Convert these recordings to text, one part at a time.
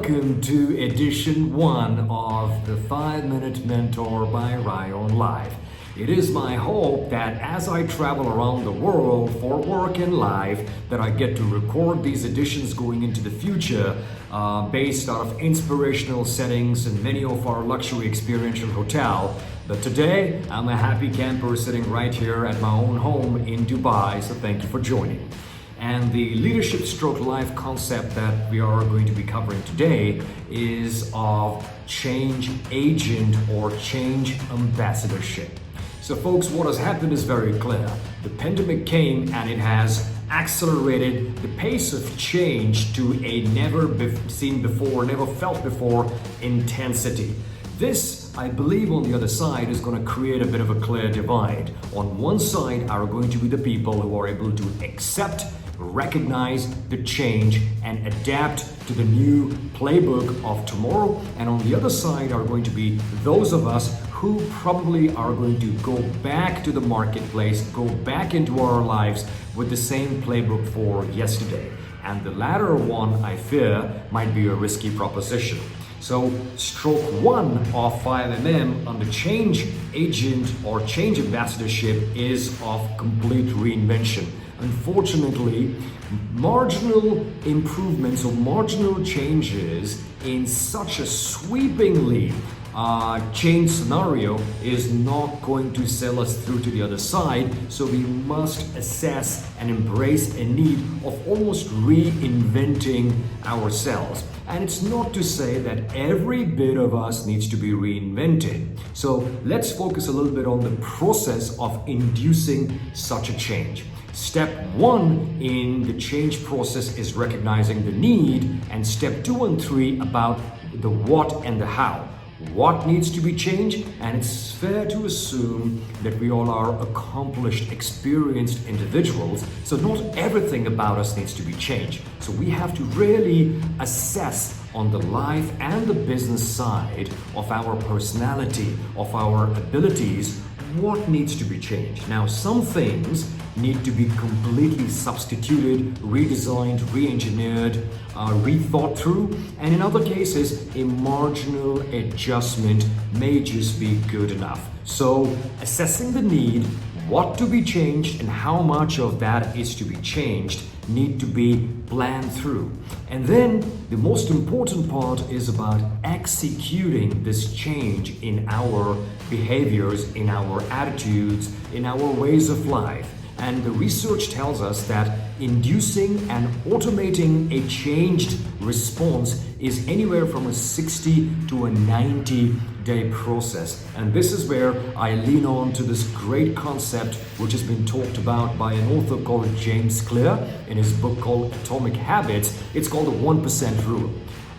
welcome to edition 1 of the 5-Minute Mentor by Rai on Live. It is my hope that as I travel around the world for work and life, that I get to record these editions going into the future based out of inspirational settings in many of our luxury experiential hotel. But today, I'm a happy camper sitting right here at my own home in Dubai, so thank you for joining. And the leadership stroke life concept that we are going to be covering today is of change agent or change ambassadorship. So folks, what has happened is very clear. The pandemic came and it has accelerated the pace of change to a never seen before, never felt before intensity. This, I believe, on the other side is going to create a bit of a clear divide. On one side are going to be the people who are able to accept, recognize the change and adapt to the new playbook of tomorrow, and on the other side are going to be those of us who probably are going to go back to the marketplace, go back into our lives with the same playbook for yesterday. And the latter one, I fear, might be a risky proposition. So stroke 1 of 5mm on the change agent or change ambassadorship is of complete reinvention. Unfortunately, marginal improvements or marginal changes in such a sweepingly change scenario is not going to sell us through to the other side. So we must assess and embrace a need of almost reinventing ourselves. And it's not to say that every bit of us needs to be reinvented. So let's focus a little bit on the process of inducing such a change. Step 1 in the change process is recognizing the need, and step 2 and 3 about the what and the how. What needs to be changed, and it's fair to assume that we all are accomplished, experienced individuals, so not everything about us needs to be changed. So we have to really assess on the life and the business side of our personality, of our abilities, what needs to be changed. Now, some things need to be completely substituted, redesigned, re-engineered, rethought through, and in other cases, a marginal adjustment may just be good enough. So, assessing the need, what to be changed, and how much of that is to be changed need to be planned through. And then the most important part is about executing this change in our behaviors, in our attitudes, in our ways of life. And the research tells us that inducing and automating a changed response is anywhere from a 60 to a 90-day process. And this is where I lean on to this great concept which has been talked about by an author called James Clear in his book called Atomic Habits. It's called the 1% rule.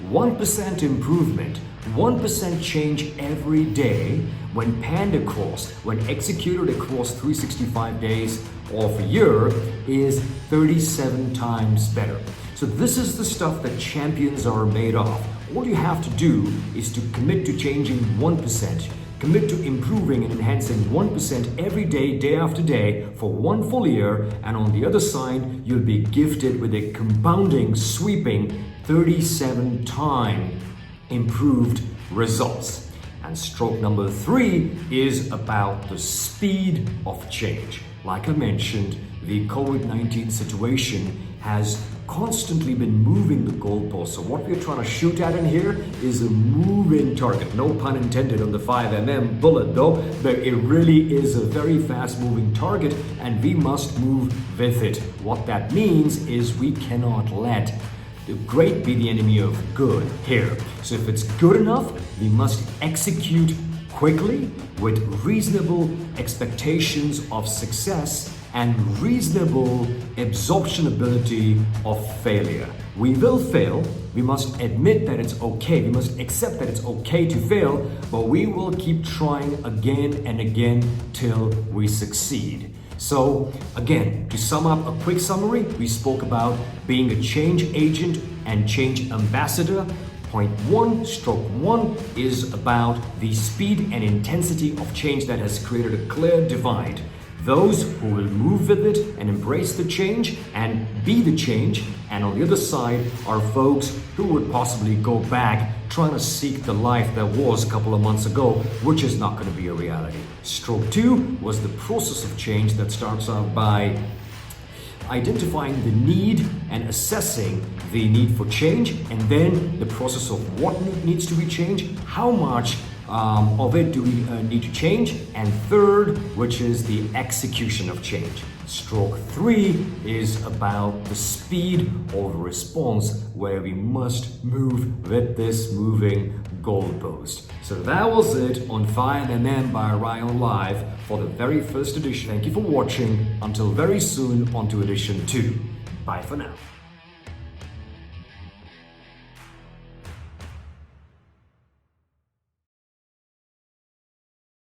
1% improvement, 1% change every day when panned across, when executed across 365 days of a year is 37 times better. So this is the stuff that champions are made of. All you have to do is to commit to changing 1%, commit to improving and enhancing 1% every day, day after day for one full year, and on the other side, you'll be gifted with a compounding, sweeping 37 time improved results. And stroke number 3 is about the speed of change. Like I mentioned, the COVID-19 situation has constantly been moving the goalposts. So what we're trying to shoot at in here is a moving target. No pun intended on the 5mm bullet though, but it really is a very fast moving target and we must move with it. What that means is we cannot let the great be the enemy of good here. So if it's good enough, we must execute quickly with reasonable expectations of success and reasonable absorption ability of failure. We will fail. We must admit that it's okay. We must accept that it's okay to fail, but we will keep trying again and again till we succeed. So again, to sum up a quick summary, we spoke about being a change agent and change ambassador. Point 1, stroke 1 is about the speed and intensity of change that has created a clear divide. those who will move with it and embrace the change and be the change. And on the other side are folks who would possibly go back trying to seek the life that was a couple of months ago, which is not going to be a reality. Stroke 2 was the process of change that starts out by identifying the need and assessing the need for change, and then the process of what needs to be changed, how much of it do we need to change, and third, which is the execution of change. Stroke 3 is about the speed of response, where we must move with this moving goalpost. So that was it on 5mm by Rai on Live for the very first edition. Thank you for watching. Until very soon, on to edition 2. Bye for now.